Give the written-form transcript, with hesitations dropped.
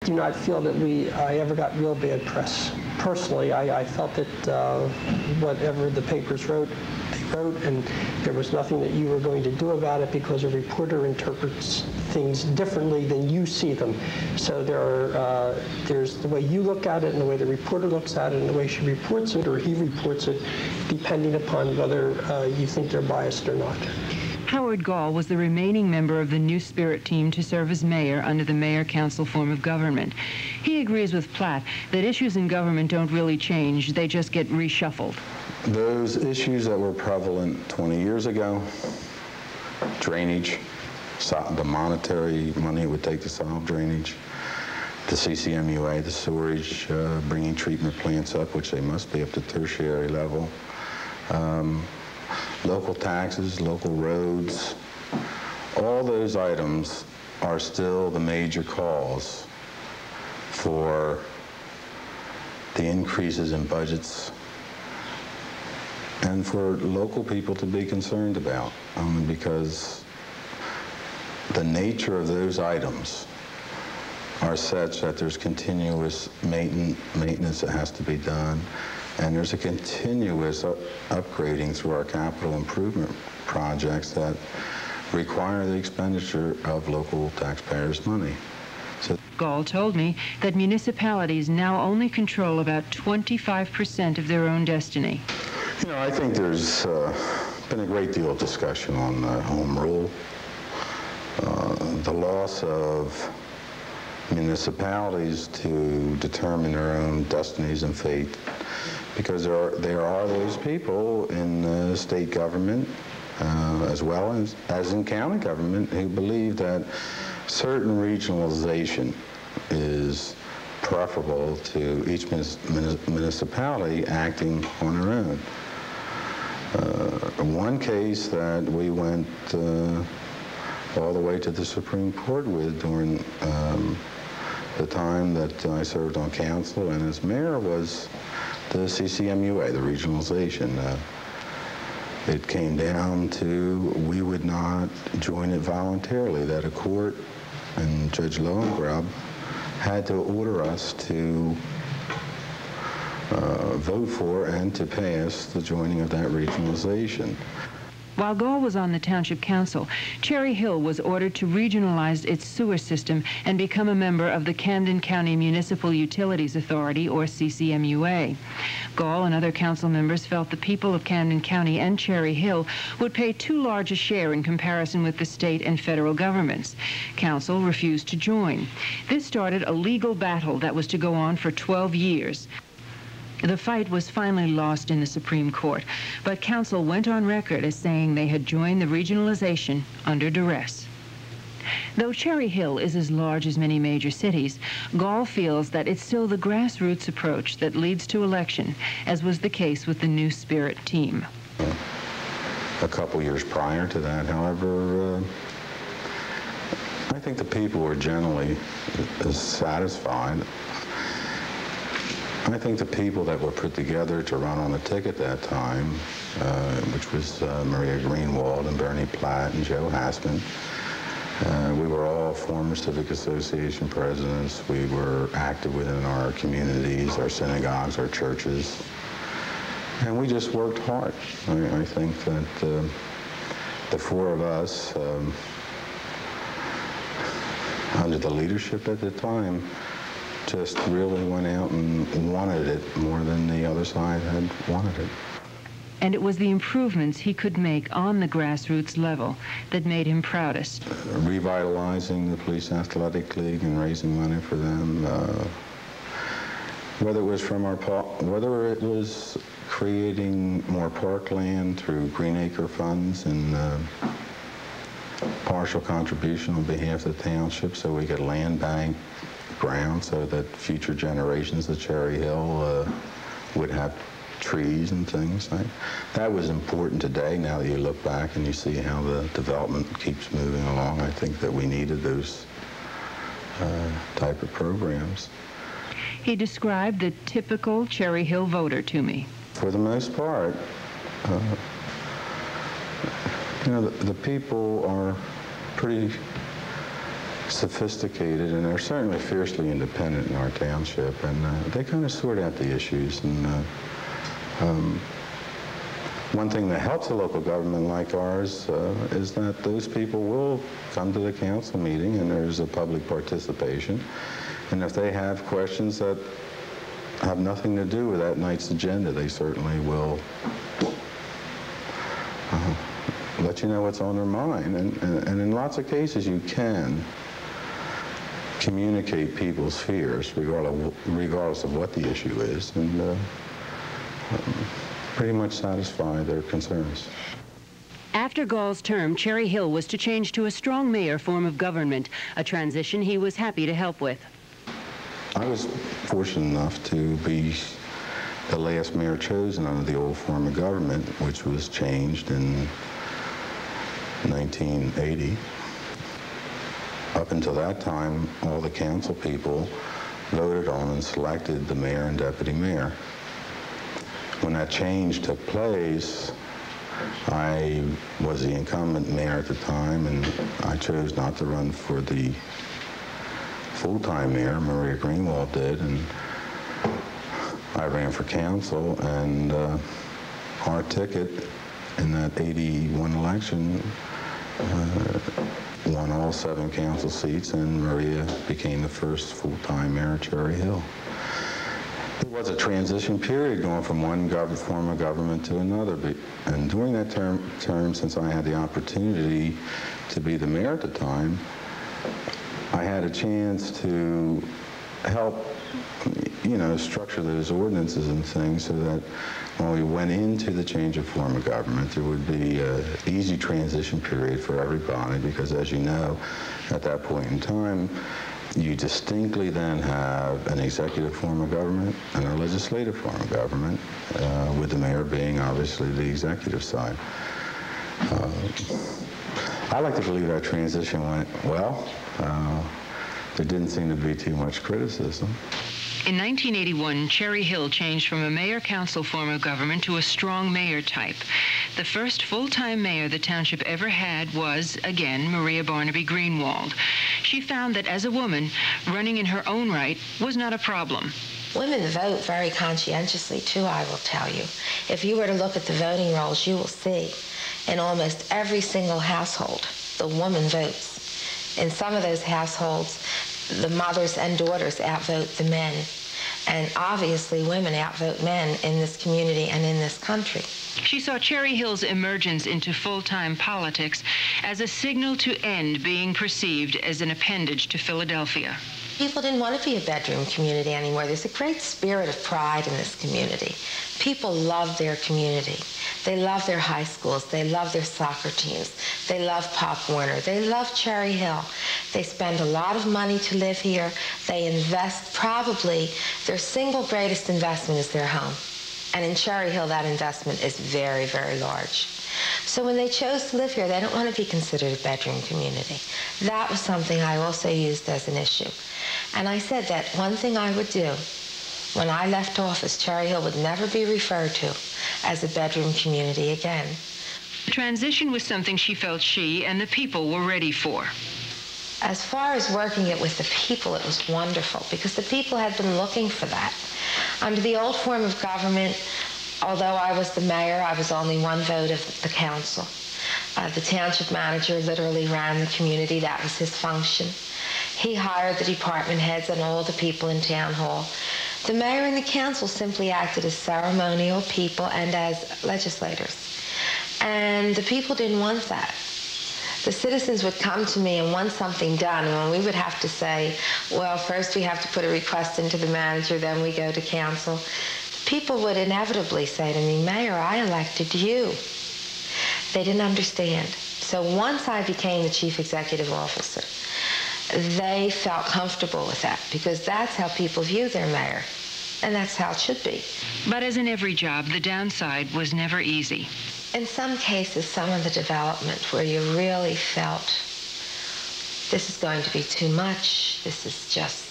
do not feel that I ever got real bad press. Personally, I felt that whatever the papers wrote, they wrote, and there was nothing that you were going to do about it because a reporter interprets things differently than you see them. So there's the way you look at it and the way the reporter looks at it and the way she reports it or he reports it, depending upon whether you think they're biased or not. Howard Gall was the remaining member of the New Spirit team to serve as mayor under the mayor-council form of government. He agrees with Platt that issues in government don't really change, they just get reshuffled. Those issues that were prevalent 20 years ago, drainage, the monetary money it would take to solve drainage, the CCMUA, the sewerage, bringing treatment plants up, which they must be up to tertiary level, local taxes, local roads, all those items are still the major cause for the increases in budgets and for local people to be concerned about, because the nature of those items are such that there's continuous maintenance that has to be done, and there's a continuous upgrading through our capital improvement projects that require the expenditure of local taxpayers' money. Gall told me that municipalities now only control about 25% of their own destiny. You know, I think there's been a great deal of discussion on home rule, the loss of municipalities to determine their own destinies and fate, because there are those people in state government as well as in county government who believe that certain regionalization is preferable to each municipality acting on their own. One case that we went all the way to the Supreme Court with during the time that I served on council and as mayor was the CCMUA, the regionalization. It came down to we would not join it voluntarily, that a court and Judge Lowengrub had to order us to vote for and to pass the joining of that regionalization. While Gall was on the Township Council, Cherry Hill was ordered to regionalize its sewer system and become a member of the Camden County Municipal Utilities Authority, or CCMUA. Gall and other council members felt the people of Camden County and Cherry Hill would pay too large a share in comparison with the state and federal governments. Council refused to join. This started a legal battle that was to go on for 12 years. The fight was finally lost in the Supreme Court, but council went on record as saying they had joined the regionalization under duress. Though Cherry Hill is as large as many major cities, Gall feels that it's still the grassroots approach that leads to election, as was the case with the New Spirit team. A couple years prior to that, however, I think the people were generally satisfied. I think the people that were put together to run on the ticket that time, which was Maria Greenwald and Bernie Platt and Joe Hassman, we were all former Civic Association presidents. We were active within our communities, our synagogues, our churches, and we just worked hard. I think that the four of us, under the leadership at the time, just really went out and wanted it more than the other side had wanted it. And it was the improvements he could make on the grassroots level that made him proudest. Revitalizing the Police Athletic League and raising money for them, whether it was creating more parkland through Greenacre funds and partial contribution on behalf of the township so we could land bank ground so that future generations of Cherry Hill would have trees and things. That was important today. Now that you look back and you see how the development keeps moving along, I think that we needed those type of programs. He described the typical Cherry Hill voter to me. For the most part, you know, the people are pretty sophisticated, and they're certainly fiercely independent in our township, and they kind of sort out the issues. And one thing that helps a local government like ours is that those people will come to the council meeting, and there's a public participation. And if they have questions that have nothing to do with that night's agenda, they certainly will let you know what's on their mind. And in lots of cases, you can communicate people's fears, regardless of what the issue is, and pretty much satisfy their concerns. After Gall's term, Cherry Hill was to change to a strong mayor form of government, a transition he was happy to help with. I was fortunate enough to be the last mayor chosen under the old form of government, which was changed in 1980. Up until that time, all the council people voted on and selected the mayor and deputy mayor. When that change took place, I was the incumbent mayor at the time, and I chose not to run for the full-time mayor. Maria Greenwald did, and I ran for council, and our ticket in that 81 election won all 7 council seats, and Maria became the first full-time mayor of Cherry Hill. There was a transition period going from one form of government to another, and during that term, since I had the opportunity to be the mayor at the time, I had a chance to help, structure those ordinances and things so that when we went into the change of form of government, there would be an easy transition period for everybody, because as you know, at that point in time, you distinctly then have an executive form of government and a legislative form of government, with the mayor being obviously the executive side. I like to believe that transition went well. There didn't seem to be too much criticism. In 1981, Cherry Hill changed from a mayor-council form of government to a strong mayor type. The first full-time mayor the township ever had was, again, Maria Barnaby Greenwald. She found that as a woman, running in her own right was not a problem. Women vote very conscientiously, too, I will tell you. If you were to look at the voting rolls, you will see in almost every single household, the woman votes. In some of those households, the mothers and daughters outvote the men. And obviously, women outvote men in this community and in this country. She saw Cherry Hill's emergence into full-time politics as a signal to end being perceived as an appendage to Philadelphia. People didn't want to be a bedroom community anymore. There's a great spirit of pride in this community. People love their community. They love their high schools. They love their soccer teams. They love Pop Warner. They love Cherry Hill. They spend a lot of money to live here. They invest, probably their single greatest investment is their home. And in Cherry Hill, that investment is very, very large. So when they chose to live here, they don't want to be considered a bedroom community. That was something I also used as an issue. And I said that one thing I would do when I left office, Cherry Hill would never be referred to as a bedroom community again. The transition was something she felt she and the people were ready for. As far as working it with the people, it was wonderful, because the people had been looking for that. Under the old form of government, although I was the mayor, I was only one vote of the council. The township manager literally ran the community. That was his function. He hired the department heads and all the people in town hall. The mayor and the council simply acted as ceremonial people and as legislators. And the people didn't want that. The citizens would come to me and want something done, and when we would have to say, well, first we have to put a request into the manager, then we go to council, people would inevitably say to me, Mayor, I elected you. They didn't understand. So once I became the chief executive officer, they felt comfortable with that, because that's how people view their mayor, and that's how it should be. But as in every job, the downside was never easy. In some cases, some of the development where you really felt this is going to be too much, this is just